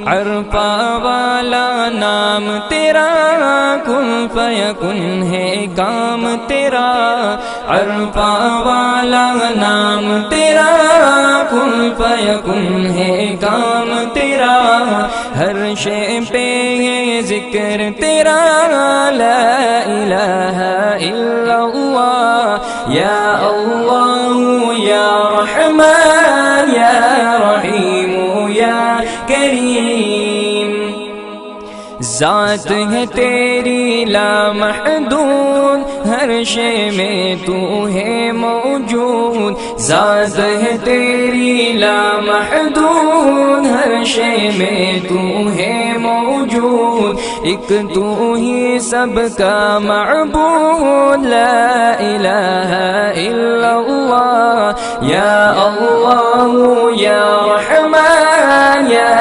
عرفہ والا نام تیرا کن فیکن ہے کام تیرا، عرفہ والا نام تیرا کن فیکن ہے کام تیرا، ہر شے پہ یہ ذکر تیرا لا الہ الا اللہ، یا اللہ یا رحمان یا رحیم یا کریم، ذات ہے تیری لامحدود ہر شے میں تو ہے موجود، ذات ہے تیری لامحدود ہر شے میں تو ہے موجود، ایک تو ہی سب کا معبود لا الہ الا اللہ، یا اللہ یا رحمان یا